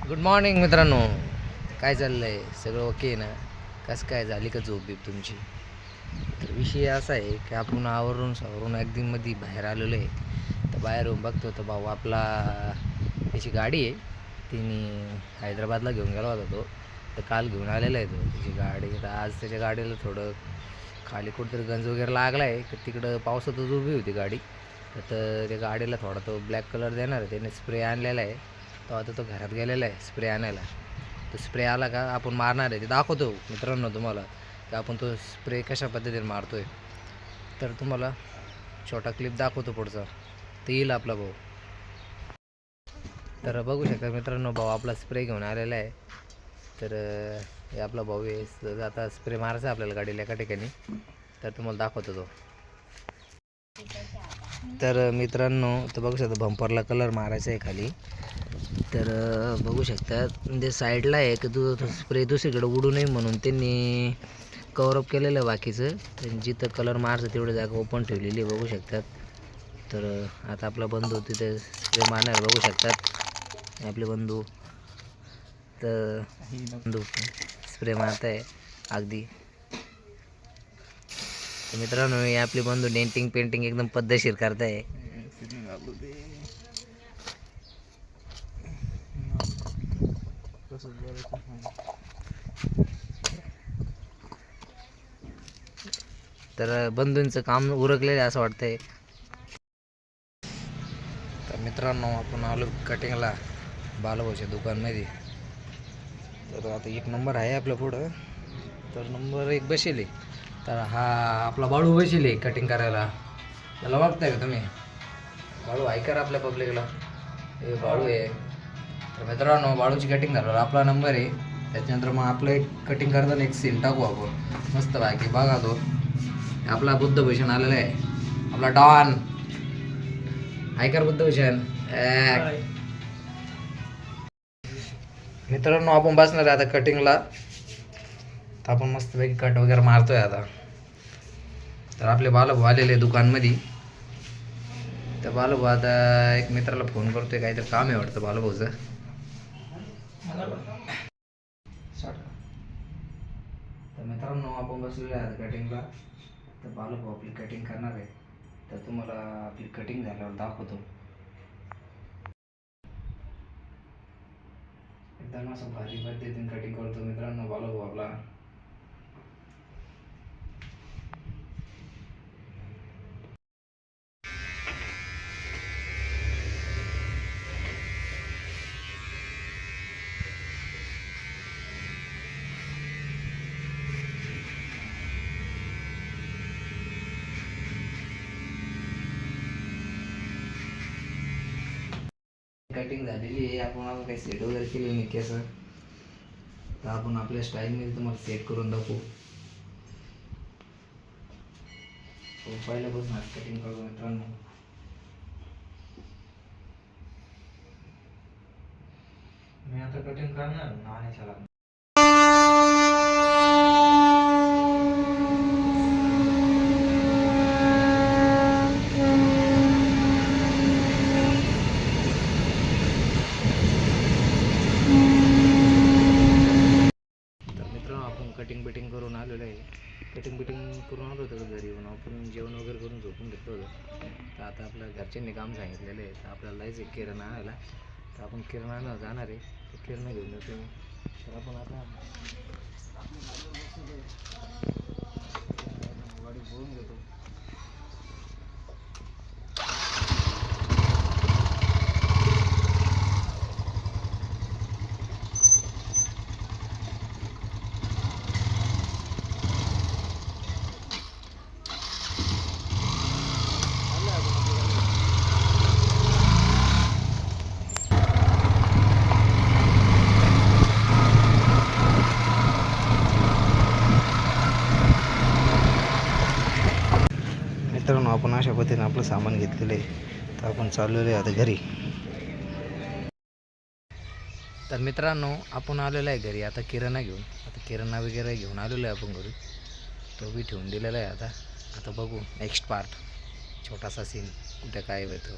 Good morning मित्रांनो. काय चाललं आहे? सगळं ओके आहे ना? कसं काय झाली का झोप बीप तुमची? तर विषय असा आहे की आपण सावरून अगदी मध्ये बाहेर आलेलो आहे. तर बाहेर येऊन बघतो तर भाऊ आपला त्याची गाडी आहे, तिने हैदराबादला घेऊन गेला होता तो. तर काल घेऊन आलेला आहे तो त्याची गाडी. तर आज त्याच्या गाडीला थोडं खाली कुठंतरी गंज वगैरे लागला आहे. तर तिकडं पावसातच उभी होती गाडी. तर त्या गाडीला थोडा तो ब्लॅक कलर देणार आहे, त्याने स्प्रे आणलेला आहे. तो आता तो घरात गेलेला आहे स्प्रे आणायला. तो स्प्रे आला का आपण मारणार आहे, ते दाखवतो मित्रांनो तुम्हाला की आपण तो स्प्रे कशा पद्धतीने मारतो आहे. तर तुम्हाला छोटा क्लिप दाखवतो पुढचा, ते येईल आपला भाऊ. तर बघू शकता मित्रांनो, भाऊ आपला स्प्रे घेऊन आलेला आहे. तर हे आपला भाऊ आहे. आता स्प्रे मारायचा आहे आपल्याला गाडीला एका ठिकाणी, तर तुम्हाला दाखवतो तो. तर मित्रांनो, तर बघू शकता बंपरला कलर मारायचा आहे खाली. तर बघू शकता म्हणजे साईडला आहे की तो स्प्रे दुसरीकडे उडू नये म्हणून त्यांनी कवरअप केलेलं आहे बाकीचं. तर जिथं कलर मारचं तेवढी जागा ओपन ठेवलेली आहे बघू शकतात. तर आता आपला बंधू तिथे स्प्रे मारणार बघू शकतात आपले बंधू. तर बंधू स्प्रे मारत आहे अगदी. तर मित्रांनो, हे आपले बंधू डेंटिंग पेंटिंग एकदम पद्धतशीर करताय. तर बंधूंचं काम उरकलेलं असं वाटतंय. तर मित्रांनो, आपण आलो कटिंगला बालभाऊच्या दुकानमध्ये. तर आता एक नंबर आहे आपल्या पुढं. तर नंबर 1 बसेल. तर हा आपला बाळू बसेल कटिंग करायला. त्याला बघताय का तुम्ही? बाळू ऐकर आपल्या पब्लिकला, हे बाळू आहे. तर मित्रांनो, बाळूची कटिंग झाल्यावर आपला नंबर आहे. त्याच्यानंतर मग आपलं एक कटिंग करताना एक सीन टाकू आपण मस्त बाकी. बघा तो आपला बुद्धभूषण आलेला आहे, आपला डॉन ऐकर बुद्धभूषण. मित्रांनो, आपण बसणार आहे आता कटिंगला. तर आपण मस्तपैकी कट वगैरे मारतोय आता. तर आपले बालभाऊ आलेले दुकानमध्ये. तर बालभाऊ आता एक मित्राला फोन करतोय, काहीतरी काम आहे वाटतं बालभाऊचं. तर मित्रांनो, आपण बसलेलो आहे आता कटिंगला. तर बालभाऊ आपली कटिंग करणार आहे. तर तुम्हाला आपली कटिंग झाल्यावर दाखवतो. एकदम असं भारी पद्धतीने कटिंग करतो मित्रांनो बालभाऊ आपला. कटिंग झालेली आहे. आपण आता काही सेट वगैरे केले नाही केस. तर आपण आपल्या स्टाईलमध्ये तुम्हाला सेट करून दाखवू. पहिल्यापासून आज कटिंग करतो मित्रांनो. मी आता कटिंग करणार नाण्याच्याला. कटिंग बिटिंग करून आलेलो आहे. कटिंग बिटिंग करून आलो होतं घरी येऊन. आपण जेवण वगैरे करून झोपून घेतलं होतं. तर आता आपल्या घरच्यांनी काम सांगितलेलं आहे. तर आपल्याला जायचं आहे किराणा आणायला. तर आपण किराणा आणायला जाणार आहे. तर किराणा घेऊन येतो. तर आपण आता गाडी घेऊन घेतो. मित्रांनो, आपण अशा पद्धतीने आपलं सामान घेतलेलं आहे. तर आपण चाललेलो आहे आता घरी. तर मित्रांनो, आपण आलेलो आहे घरी आता किराणा घेऊन. आता किराणा वगैरे घेऊन आलेलो आहे आपण घरी. तो बी ठेवून दिलेला आहे. आता बघू नेक्स्ट पार्ट, छोटासा सीन कुठे काय होतं.